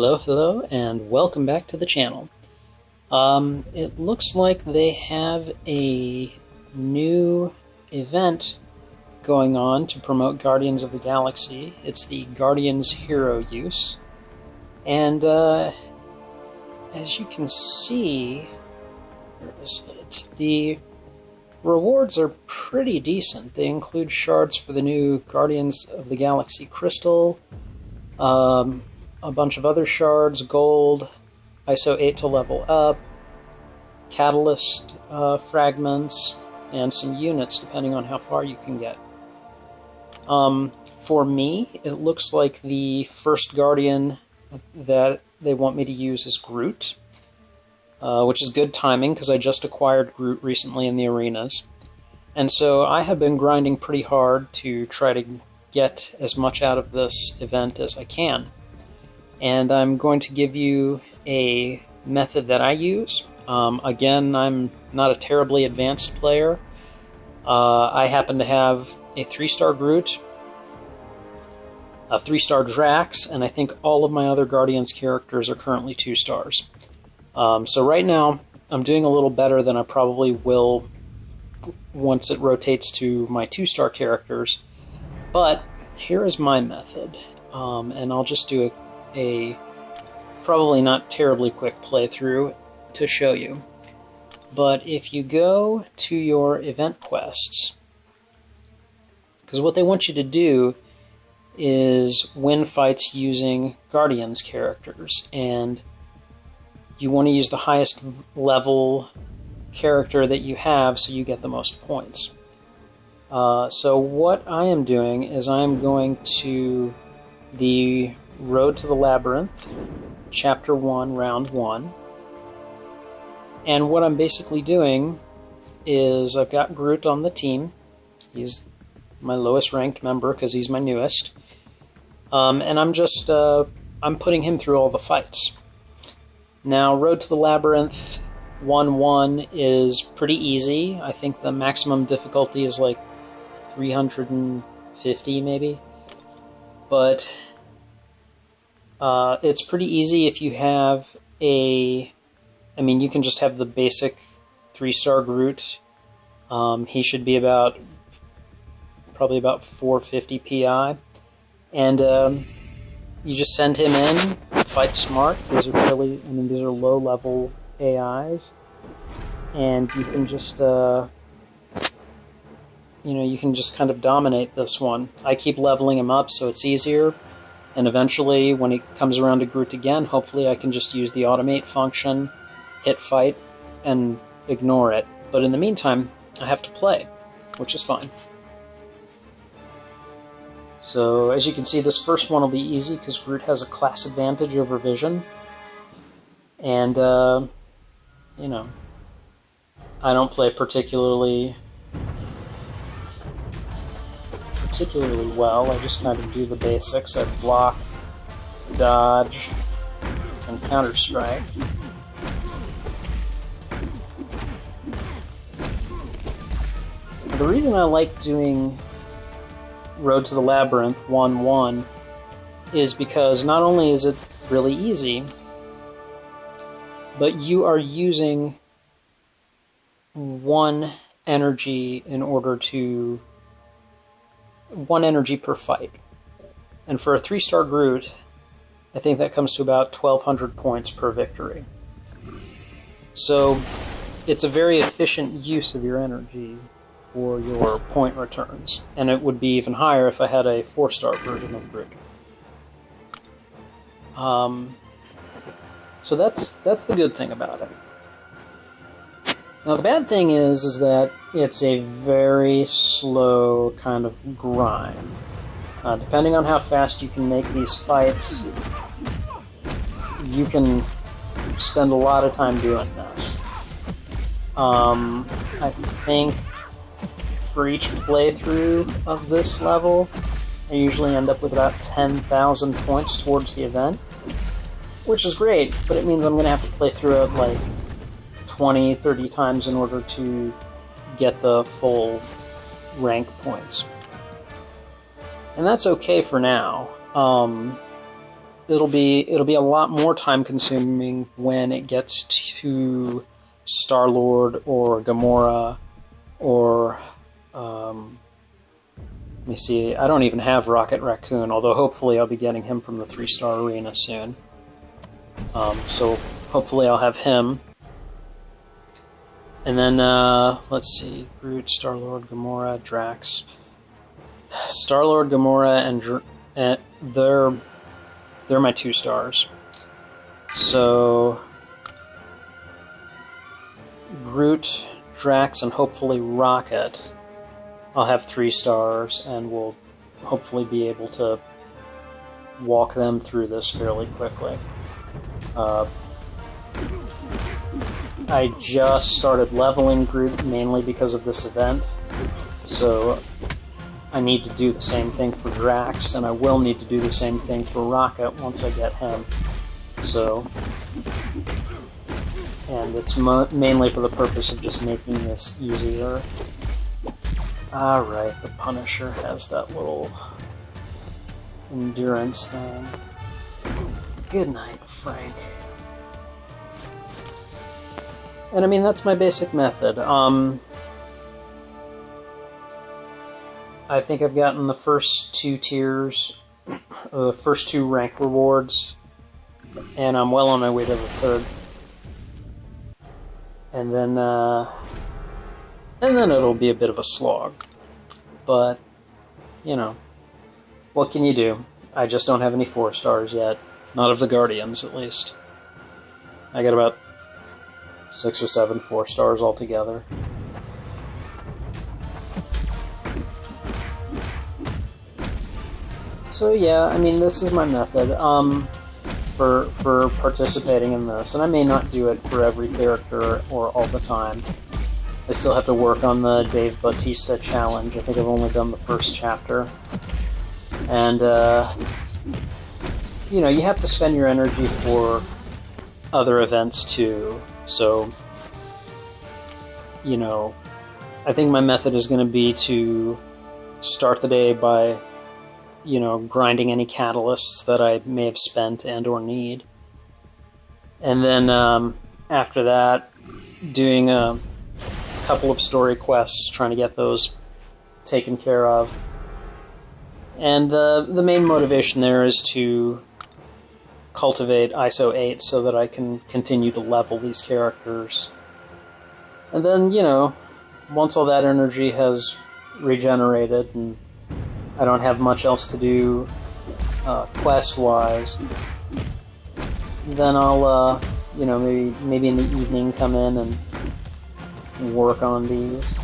Hello, and welcome back to the channel. It looks like they have a new event going on to promote Guardians of the Galaxy. It's the Guardians Hero Use. And, as you can see, where is it? The rewards are pretty decent. They include shards for the new Guardians of the Galaxy Crystal, a bunch of other shards, gold, ISO 8 to level up, catalyst fragments, and some units depending on how far you can get. For me, it looks like the first Guardian that they want me to use is Groot, which is good timing because I just acquired Groot recently in the arenas. And so I have been grinding pretty hard to try to get as much out of this event as I can. And I'm going to give you a method that I use. Again, I'm not a terribly advanced player. I happen to have a 3-star Groot, a 3-star Drax, and I think all of my other Guardians characters are currently 2 stars. So right now, I'm doing a little better than I probably will once it rotates to my 2-star characters. But here is my method, and I'll just do a probably not terribly quick playthrough to show you. But if you go to your event quests, because what they want you to do is win fights using Guardians characters, and you want to use the highest level character that you have so you get the most points. So what I am doing is I'm going to the Road to the Labyrinth, Chapter 1, Round 1. And what I'm basically doing is I've got Groot on the team. He's my lowest ranked member because he's my newest. And I'm just, I'm putting him through all the fights. Now, Road to the Labyrinth 1-1 is pretty easy. I think the maximum difficulty is like 350 maybe. But it's pretty easy if you have I mean, you can just have the basic 3-star Groot. He should be probably about 450 PI. And you just send him in, fight smart. These are low-level AIs. And you can just, you can just kind of dominate this one. I keep leveling him up so it's easier. And eventually, when it comes around to Groot again, hopefully I can just use the automate function, hit fight, and ignore it. But in the meantime, I have to play, which is fine. So, as you can see, this first one will be easy because Groot has a class advantage over Vision. And, I don't play particularly well. I just kind of do the basics. I block, dodge, and counter-strike. The reason I like doing Road to the Labyrinth 1-1 is because not only is it really easy, but you are using one energy per fight. And for a 3-star Groot, I think that comes to about 1,200 points per victory. So it's a very efficient use of your energy for your point returns. And it would be even higher if I had a 4-star version of Groot. So that's the good thing about it. Now the bad thing is that it's a very slow kind of grind. Depending on how fast you can make these fights, you can spend a lot of time doing this. I think for each playthrough of this level, I usually end up with about 10,000 points towards the event, which is great, but it means I'm going to have to play through it like 20, 30 times in order to get the full rank points. And that's okay for now. it'll be a lot more time consuming when it gets to Star-Lord or Gamora or let me see, I don't even have Rocket Raccoon, although hopefully I'll be getting him from the 3-star arena soon. So hopefully I'll have him. And then, let's see, Groot, Star-Lord, Gamora, Drax. Star-Lord, Gamora, and they're my 2 stars. So, Groot, Drax, and hopefully Rocket. I'll have 3 stars, and we'll hopefully be able to walk them through this fairly quickly. I just started leveling Groot mainly because of this event, so I need to do the same thing for Drax, and I will need to do the same thing for Rocket once I get him. So, and it's mainly for the purpose of just making this easier. Alright, the Punisher has that little endurance thing. Good night, Frank. And I mean, that's my basic method. I think I've gotten the first 2 tiers, the first 2 rank rewards, and I'm well on my way to the 3rd. And then it'll be a bit of a slog. But, you know, what can you do? I just don't have any 4 stars yet. Not of the Guardians, at least. I got about 6 or 7 4 stars altogether. So yeah, I mean, this is my method for participating in this, and I may not do it for every character or all the time. I still have to work on the Dave Bautista challenge. I think I've only done the first chapter. And, you know, you have to spend your energy for other events too. So, you know, I think my method is going to be to start the day by, you know, grinding any catalysts that I may have spent and or need. And then after that, doing a couple of story quests, trying to get those taken care of. And the main motivation there is to cultivate ISO 8 so that I can continue to level these characters. And then, you know, once all that energy has regenerated and I don't have much else to do quest-wise, then I'll, you know, maybe in the evening come in and work on these.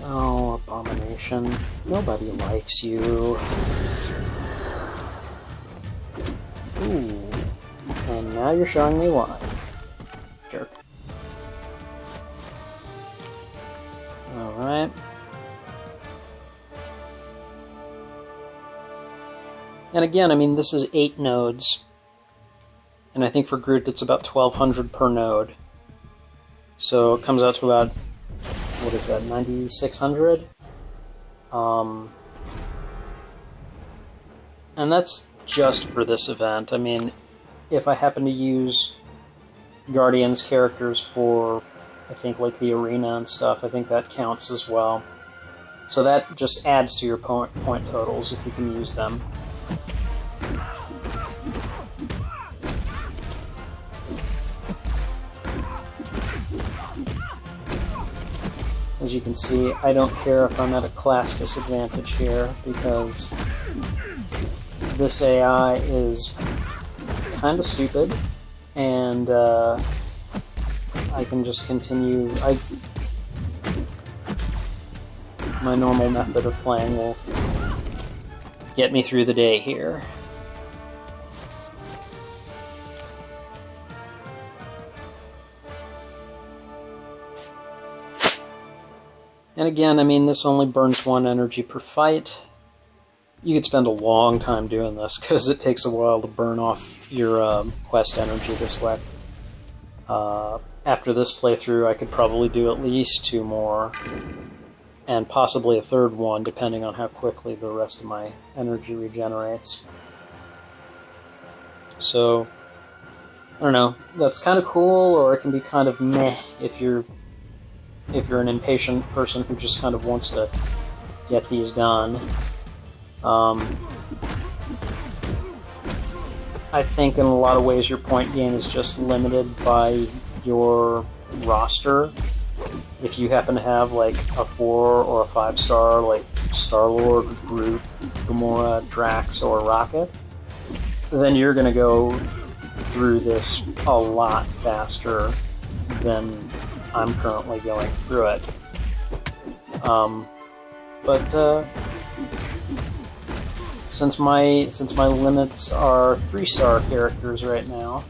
Oh, Abomination. Nobody likes you. Ooh. And now you're showing me why. Jerk. Alright. And again, I mean, this is 8 nodes. And I think for Groot it's about 1,200 per node. So it comes out to about, what is that, 9,600? And that's just for this event. I mean, if I happen to use Guardians characters for, I think, like the arena and stuff, I think that counts as well. So that just adds to your point totals if you can use them. As you can see, I don't care if I'm at a class disadvantage here, because this AI is kind of stupid, and I can just continue. My normal method of playing will get me through the day here. And again, I mean, this only burns 1 energy per fight. You could spend a long time doing this, because it takes a while to burn off your quest energy this way. after this playthrough, I could probably do at least 2 more, and possibly a 3rd one, depending on how quickly the rest of my energy regenerates. So, I don't know, that's kind of cool, or it can be kind of meh if you're an impatient person who just kind of wants to get these done. I think in a lot of ways your point gain is just limited by your roster. If you happen to have like a 4 or a 5-star like Star-Lord, Groot, Gamora, Drax, or Rocket, then you're going to go through this a lot faster than I'm currently going through it. Since my limits are 3-star characters right now,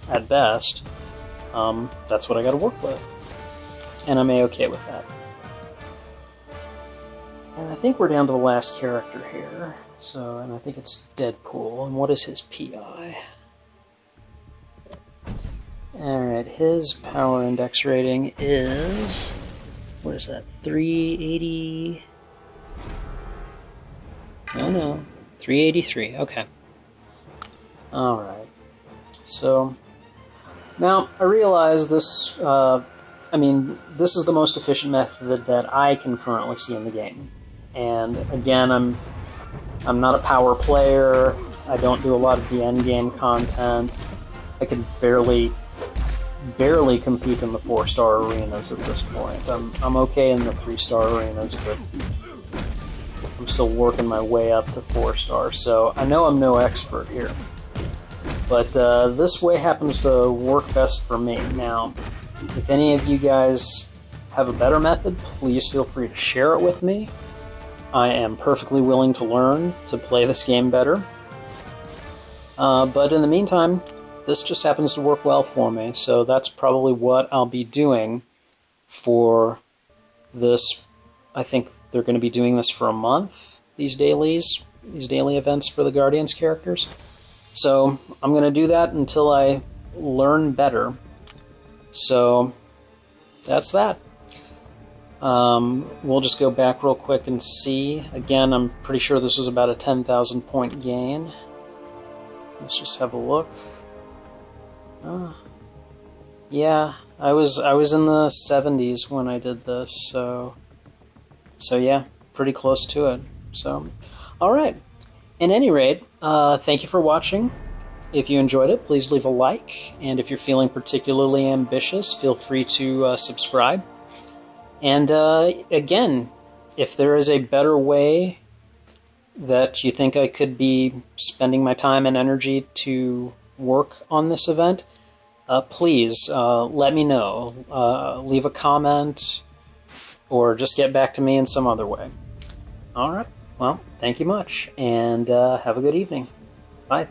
at best, that's what I got to work with, and I'm okay with that. And I think we're down to the last character here. So, and I think it's Deadpool. And what is his PI? Alright, his power index rating is... what is that? 380... Oh no. 383. Okay. Alright. So, now, I realize this... this is the most efficient method that I can currently see in the game. And, again, I'm not a power player, I don't do a lot of the endgame content, I can barely compete in the 4-star arenas at this point. I'm okay in the 3-star arenas, but I'm still working my way up to 4-star, so I know I'm no expert here. But this way happens to work best for me. Now, if any of you guys have a better method, please feel free to share it with me. I am perfectly willing to learn to play this game better. But in the meantime, this just happens to work well for me, so that's probably what I'll be doing for this. I think they're going to be doing this for a month, these daily events for the Guardians characters. So I'm going to do that until I learn better. So that's that. We'll just go back real quick and see. Again, I'm pretty sure this was about a 10,000 point gain. Let's just have a look. Yeah, I was in the 70s when I did this, so yeah, pretty close to it. So, alright. At any rate, thank you for watching. If you enjoyed it, please leave a like, and if you're feeling particularly ambitious, feel free to subscribe. And again, if there is a better way that you think I could be spending my time and energy to work on this event, please let me know. Leave a comment, or just get back to me in some other way. Alright, well, thank you much, and have a good evening. Bye.